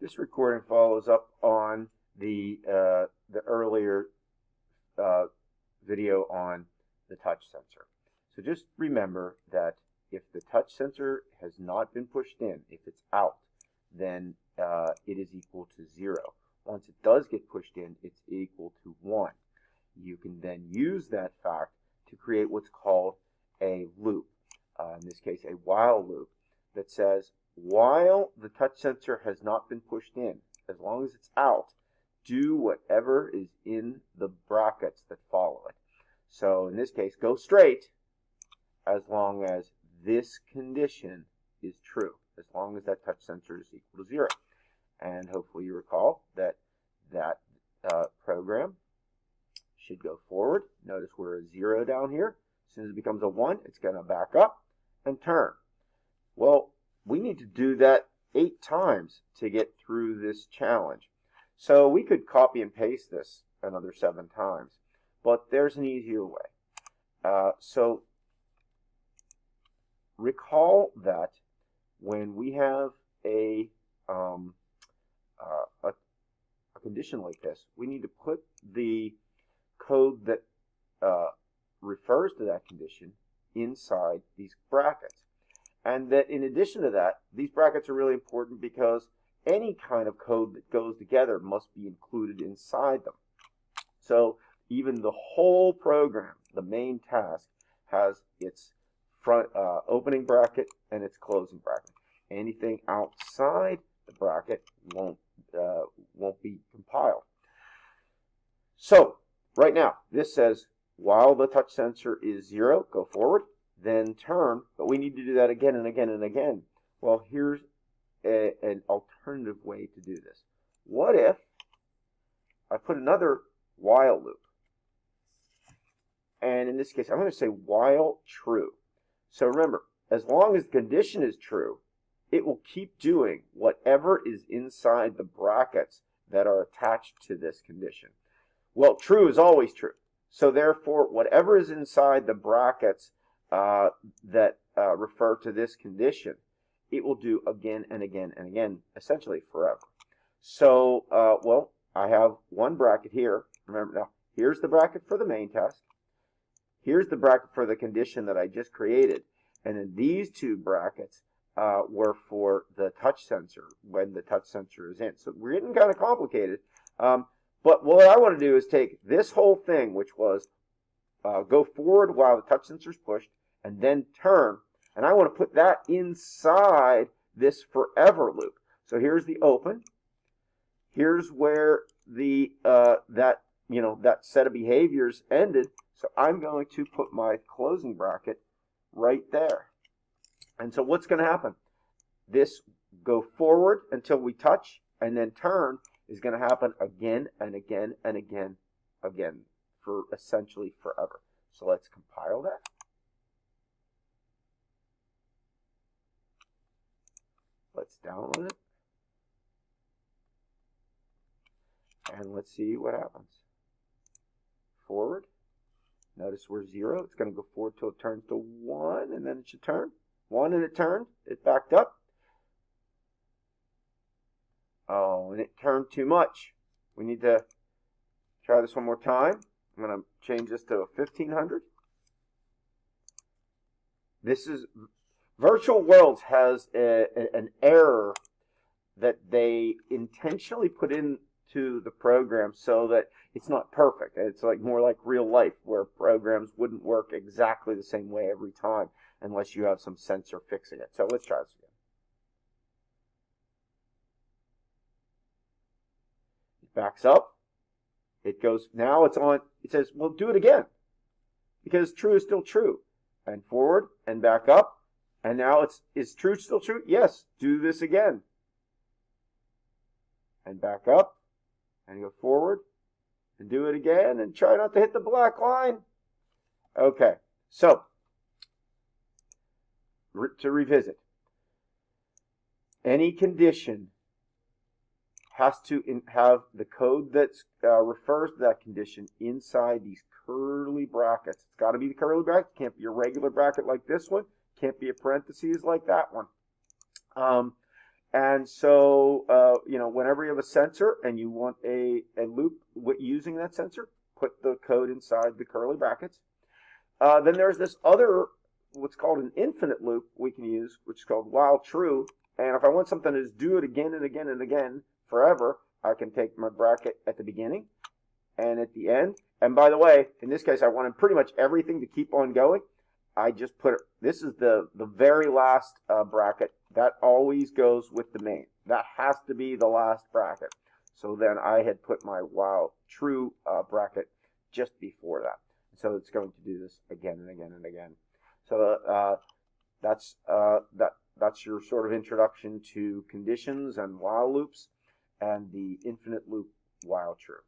This recording follows up on the earlier video on the touch sensor. So just remember that if the touch sensor has not been pushed in, if it's out, then it is equal to 0. Once it does get pushed in, it's equal to 1. You can then use that fact to create what's called a loop, in this case a while loop, that says while the touch sensor has not been pushed in, as long as it's out, do whatever is in the brackets that follow it. So in this case, go straight as long as this condition is true, as long as that touch sensor is equal to 0. And hopefully you recall that that program should go forward. Notice we're a 0 down here. As soon as it becomes a 1, it's going to back up and turn. Well, we need to do that 8 times to get through this challenge. So we could copy and paste this another 7 times, but there's an easier way. So recall that when we have a condition like this, we need to put the code that refers to that condition inside these brackets. And that in addition to that, these brackets are really important because any kind of code that goes together must be included inside them. So even the whole program, the main task, has its front opening bracket and its closing bracket. Anything outside the bracket won't be compiled. So right now, this says while the touch sensor is 0, go forward, then turn, but we need to do that again and again and again. Well, here's an alternative way to do this. What if I put another while loop? And in this case, I'm going to say while true. So remember, as long as the condition is true, it will keep doing whatever is inside the brackets that are attached to this condition. Well, true is always true. So therefore, whatever is inside the brackets that refer to this condition, it will do again and again and again, essentially forever. So, well, I have one bracket here. Remember now, here's the bracket for the main task. Here's the bracket for the condition that I just created. And then these 2 brackets were for the touch sensor when the touch sensor is in. So we're getting kind of complicated. But what I want to do is take this whole thing, which was go forward while the touch sensor is pushed, and then turn, and I want to put that inside this forever loop. So here's the open. Here's where the that set of behaviors ended. So I'm going to put my closing bracket right there. And so what's going to happen? This go forward until we touch, and then turn is going to happen again and again and again for essentially forever. So let's compile that. Let's download it. And let's see what happens. Forward. Notice we're 0. It's going to go forward till it turns to 1, and then it should turn. 1 and it turned. It backed up. Oh, and it turned too much. We need to try this one more time. I'm going to change this to 1500. This is Virtual Worlds has an error that they intentionally put into the program so that it's not perfect. It's like more like real life, where programs wouldn't work exactly the same way every time unless you have some sensor fixing it. So let's try this again. It backs up. It goes, now it's on, it says, well, do it again, because true is still true. And forward and back up. And now is true still true? Yes, do this again. And back up, and go forward, and do it again, and try not to hit the black line. Okay, so, to revisit, any condition has to have the code that refers to that condition inside these curly brackets. It's got to be the curly bracket. It can't be a regular bracket like this one. Can't be a parentheses like that one. And so, whenever you have a sensor and you want a loop using that sensor, put the code inside the curly brackets. Then there's this other, what's called an infinite loop we can use, which is called while true. And if I want something to just do it again and again and again forever, I can take my bracket at the beginning and at the end. And by the way, in this case, I wanted pretty much everything to keep on going. I just put, this is the very last bracket. That always goes with the main. That has to be the last bracket. So then I had put my while true bracket just before that. So it's going to do this again and again and again. So that's your sort of introduction to conditions and while loops and the infinite loop while true.